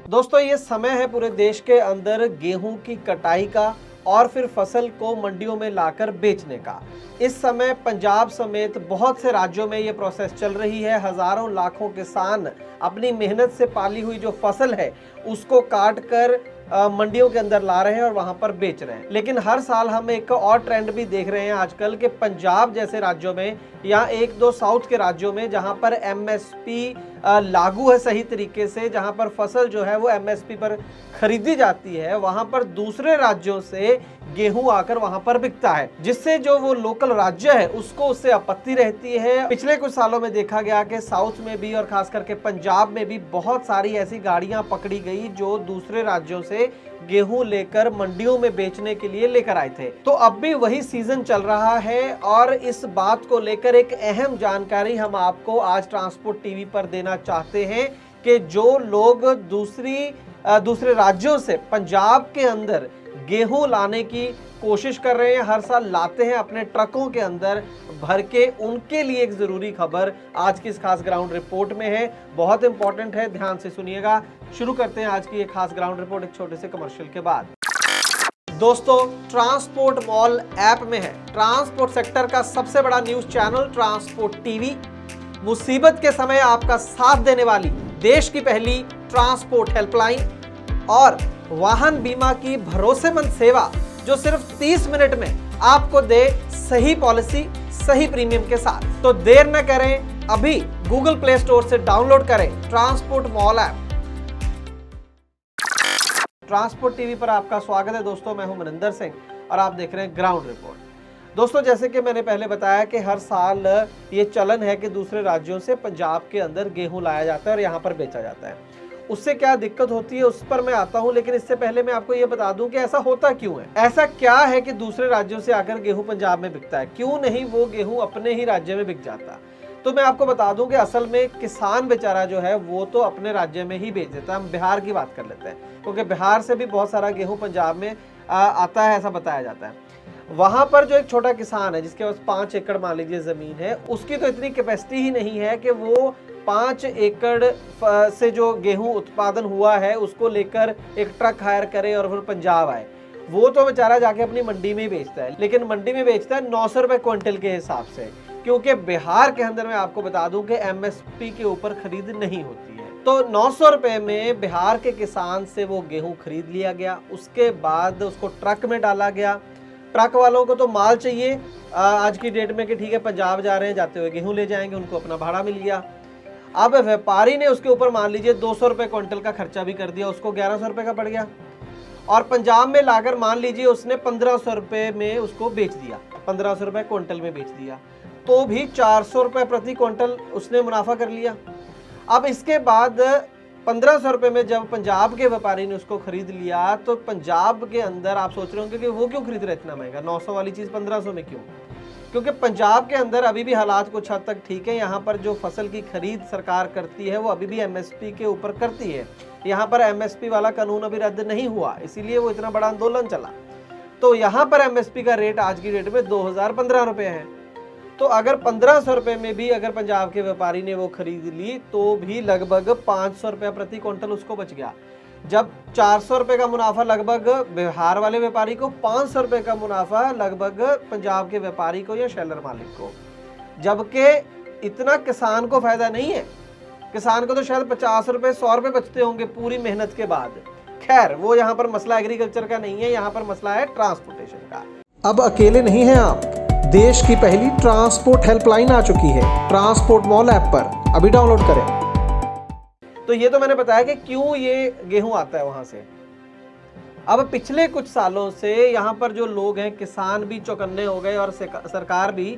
दोस्तों ये समय है पूरे देश के अंदर गेहूं की कटाई का और फिर फसल को मंडियों में लाकर बेचने का। इस समय पंजाब समेत बहुत से राज्यों में ये प्रोसेस चल रही है। हजारों लाखों किसान अपनी मेहनत से पाली हुई जो फसल है उसको काट कर मंडियों के अंदर ला रहे हैं और वहां पर बेच रहे हैं। लेकिन हर साल हम एक और ट्रेंड भी देख रहे हैं आजकल के पंजाब जैसे राज्यों में या एक दो साउथ के राज्यों में जहां पर एमएसपी लागू है सही तरीके से, जहां पर फसल जो है वो एमएसपी पर खरीदी जाती है, वहां पर दूसरे राज्यों से गेहूं आकर वहां पर बिकता है, जिससे जो वो लोकल राज्य है उसको उससे आपत्ति रहती है। पिछले कुछ सालों में देखा गया कि साउथ में भी और खास करके पंजाब में भी बहुत सारी ऐसी गाड़ियां पकड़ी गई जो दूसरे राज्यों से गेहूं लेकर मंडियों में बेचने के लिए लेकर आए थे। तो अब भी वही सीजन चल रहा है और इस बात को लेकर एक अहम जानकारी हम आपको आज ट्रांसपोर्ट टीवी पर देना चाहते हैं कि जो लोग दूसरे राज्यों से पंजाब के अंदर गेहूं लाने की कोशिश कर रहे हैं, हर साल लाते हैं अपने ट्रकों के अंदर भर के, उनके लिए एक जरूरी खबर आज की इस खास ग्राउंड रिपोर्ट में है। बहुत इंपॉर्टेंट है, ध्यान से सुनिएगा। शुरू करते हैं आज की एक खास ग्राउंड रिपोर्ट एक छोटे से कमर्शियल के बाद। दोस्तों ट्रांसपोर्ट मॉल ऐप में है ट्रांसपोर्ट सेक्टर का सबसे बड़ा न्यूज चैनल ट्रांसपोर्ट टीवी। मुसीबत के समय आपका साथ देने वाली देश की पहली ट्रांसपोर्ट हेल्पलाइन और वाहन बीमा की भरोसेमंद सेवा जो सिर्फ 30 मिनट में आपको दे सही पॉलिसी सही प्रीमियम के साथ। तो देर न करें, अभी गूगल प्ले स्टोर से डाउनलोड करें transport mall app. Transport TV पर आपका स्वागत है दोस्तों, मैं हूं मनिंदर सिंह और आप देख रहे हैं ग्राउंड रिपोर्ट। दोस्तों जैसे कि मैंने पहले बताया कि हर साल ये चलन है कि दूसरे राज्यों से पंजाब के अंदर गेहूं लाया जाता है और यहाँ पर बेचा जाता है। उससे क्या दिक्कत होती है उस पर मैं आता हूं, लेकिन इससे पहले मैं आपको ये बता दूं कि ऐसा होता क्यों है। ऐसा क्या है कि दूसरे राज्यों से आकर गेहूं पंजाब में बिकता है, क्यों नहीं वो गेहूं अपने ही राज्य में बिक जाता। तो मैं आपको बता दूं कि असल में किसान बेचारा जो है वो तो अपने राज्य में ही बेच देता है। हम बिहार की बात कर लेते हैं क्योंकि बिहार से भी बहुत सारा गेहूं पंजाब में आता है, ऐसा बताया जाता है। वहां पर जो एक छोटा किसान है जिसके पास 5 एकड़ मान लीजिए जमीन है, उसकी तो इतनी कैपेसिटी ही नहीं है कि वो 5 एकड़ से जो गेहूं उत्पादन हुआ है उसको लेकर एक ट्रक हायर करे और फिर पंजाब आए। वो तो बेचारा जाके अपनी मंडी में ही बेचता है, लेकिन मंडी में बेचता है 900 रुपए क्विंटल के हिसाब से, क्योंकि बिहार के अंदर मैं आपको बता दूं कि एमएसपी के ऊपर खरीद नहीं होती है। तो 900 रुपए में बिहार के किसान से वो गेहूं खरीद लिया गया। उसके बाद उसको ट्रक में डाला गया। ट्रक वालों को तो माल चाहिए आज की डेट में कि ठीक है पंजाब जा रहे हैं, जाते हुए गेहूं ले जाएंगे, उनको अपना भाड़ा मिल गया। अब व्यापारी ने उसके ऊपर मान लीजिए 200 रुपए क्विंटल का खर्चा भी कर दिया, उसको 1100 रुपए का पड़ गया। और पंजाब में लाकर मान लीजिए उसने 1500 रुपए में उसको बेच दिया, 1500 रुपए क्विंटल में बेच दिया, तो भी 400 रुपए प्रति क्विंटल उसने मुनाफा कर लिया। अब इसके बाद 1500 रुपए में जब पंजाब के व्यापारी ने उसको खरीद लिया, तो पंजाब के अंदर आप सोच रहे होंगे कि वो क्यों खरीद रहे इतना महंगा, 900 वाली चीज 1500 में क्यों? क्योंकि पंजाब के अंदर अभी भी हालात कुछ हद तक ठीक है। यहाँ पर जो फसल की खरीद सरकार करती है वो अभी भी एमएसपी के ऊपर करती है। यहाँ पर एमएसपी वाला कानून अभी रद्द नहीं हुआ, इसीलिए वो इतना बड़ा आंदोलन चला। तो यहाँ पर एमएसपी का रेट आज की डेट में 2015 रुपए है। तो अगर 1500 रुपए में भी अगर पंजाब के व्यापारी ने वो खरीद ली तो भी लगभग 500 रुपया प्रति क्विंटल उसको बच गया। जब 400 रुपए का मुनाफा लगभग बिहार वाले व्यापारी को, 500 रुपए का मुनाफा लगभग पंजाब के व्यापारी को या शेलर मालिक को, जबकि इतना किसान को फायदा नहीं है। किसान को तो शायद 50 रुपए 100 रुपए बचते होंगे पूरी मेहनत के बाद। खैर वो यहाँ पर मसला एग्रीकल्चर का नहीं है, यहाँ पर मसला है ट्रांसपोर्टेशन का। अब अकेले नहीं हैं आप, देश की पहली ट्रांसपोर्ट हेल्पलाइन आ चुकी है ट्रांसपोर्ट मॉल ऐप पर, अभी डाउनलोड करें। तो ये तो मैंने बताया कि क्यों ये गेहूं आता है वहां से। अब पिछले कुछ सालों से यहाँ पर जो लोग हैं, किसान भी चौकन्ने हो गए और सरकार भी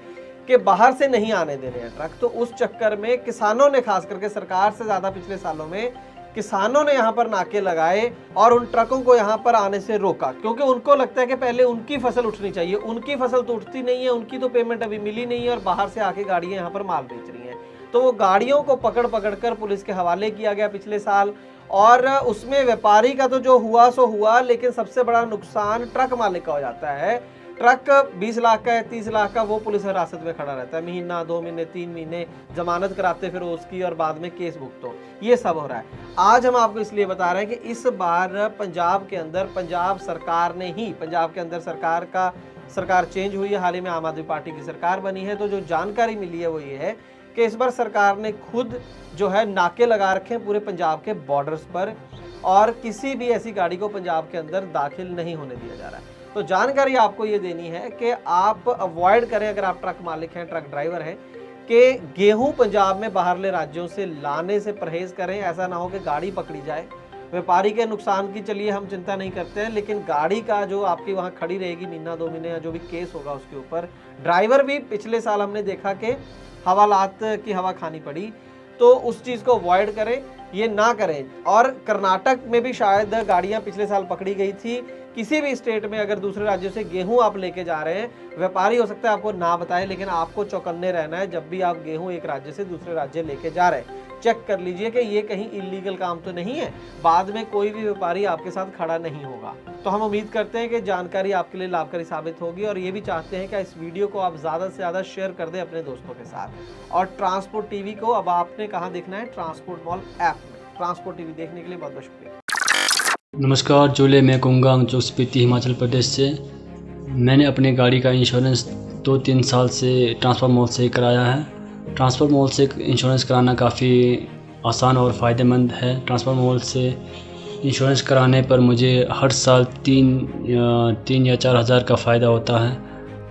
कि बाहर से नहीं आने दे रहे हैं ट्रक। तो उस चक्कर में किसानों ने, खास करके सरकार से ज्यादा पिछले सालों में किसानों ने यहाँ पर नाके लगाए और उन ट्रकों को यहाँ पर आने से रोका, क्योंकि उनको लगता है कि पहले उनकी फसल उठनी चाहिए। उनकी फसल तो उठती नहीं है, उनकी तो पेमेंट अभी मिली नहीं है और बाहर से आके गाड़ियां यहाँ पर माल बेच रही हैं। तो वो गाड़ियों को पकड़ कर पुलिस के हवाले किया गया पिछले साल, और उसमें व्यापारी का तो जो हुआ सो हुआ, लेकिन सबसे बड़ा नुकसान ट्रक मालिक का हो जाता है। ट्रक 20 लाख का है, 30 लाख का, वो पुलिस हिरासत में खड़ा रहता है, महीना 2 महीने 3 महीने, जमानत कराते फिर उसकी और बाद में केस भुगतो, ये सब हो रहा है। आज हम आपको इसलिए बता रहे हैं कि इस बार पंजाब के अंदर पंजाब सरकार ने ही, पंजाब के अंदर सरकार चेंज हुई है, हाल ही में आम आदमी पार्टी की सरकार बनी है। तो जो जानकारी मिली है वो ये है कि इस बार सरकार ने खुद जो है नाके लगा रखे हैं पूरे पंजाब के बॉर्डर्स पर, और किसी भी ऐसी गाड़ी को पंजाब के अंदर दाखिल नहीं होने दिया जा रहा है। तो जानकारी आपको ये देनी है कि आप अवॉइड करें, अगर आप ट्रक मालिक हैं, ट्रक ड्राइवर हैं, कि गेहूं पंजाब में बाहरले राज्यों से लाने से परहेज करें। ऐसा ना हो कि गाड़ी पकड़ी जाए। व्यापारी के नुकसान की चलिए हम चिंता नहीं करते हैं, लेकिन गाड़ी का जो आपकी वहाँ खड़ी रहेगी महीना 2 महीने या जो भी केस होगा उसके ऊपर, ड्राइवर भी पिछले साल हमने देखा कि हवालात की हवा खानी पड़ी। तो उस चीज़ को अवॉइड करें, ये ना करें। और कर्नाटक में भी शायद गाड़ियाँ पिछले साल पकड़ी गई थी। किसी भी स्टेट में अगर दूसरे राज्यों से गेहूं आप लेके जा रहे हैं, व्यापारी हो सकता है आपको ना बताए, लेकिन आपको चौकन्ने रहना है। जब भी आप गेहूं एक राज्य से दूसरे राज्य लेके जा रहे हैं, चेक कर लीजिए कि ये कहीं इलीगल काम तो नहीं है। बाद में कोई भी व्यापारी आपके साथ खड़ा नहीं होगा। तो हम उम्मीद करते हैं कि जानकारी आपके लिए लाभकारी साबित होगी, और ये भी चाहते हैं कि इस वीडियो को आप ज़्यादा से ज़्यादा शेयर कर दें अपने दोस्तों के साथ। और ट्रांसपोर्ट टीवी को अब आपने कहाँ देखना है? ट्रांसपोर्ट मॉल ऐप में। ट्रांसपोर्ट टीवी देखने के लिए बहुत बहुत शुक्रिया। नमस्कार जोले, मैं कुंगांग जो स्पीति हिमाचल प्रदेश से। मैंने अपनी गाड़ी का इंश्योरेंस 2-3 साल से ट्रांसपोर्ट मॉल से ही कराया है। ट्रांसपोर्ट मॉल से इंश्योरेंस कराना काफ़ी आसान और फ़ायदेमंद है। ट्रांसपोर्ट मॉल से इंश्योरेंस कराने पर मुझे हर साल 3 या 4 हज़ार का फ़ायदा होता है,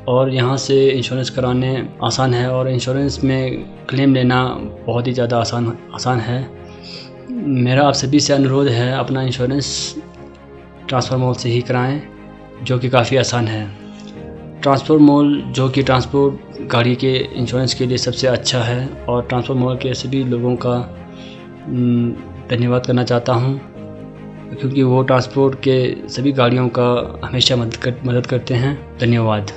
और यहाँ से इंश्योरेंस कराने आसान है, और इंश्योरेंस में क्लेम लेना बहुत ही ज़्यादा आसान है। मेरा आप सभी से अनुरोध है, अपना इंश्योरेंस ट्रांसपोर्ट मॉल से ही कराएं, जो कि काफ़ी आसान है। ट्रांसपोर्ट मॉल जो कि ट्रांसपोर्ट गाड़ी के इंश्योरेंस के लिए सबसे अच्छा है, और ट्रांसपोर्ट मॉल के सभी लोगों का धन्यवाद करना चाहता हूं, क्योंकि वो ट्रांसपोर्ट के सभी गाड़ियों का हमेशा मदद करते हैं। धन्यवाद।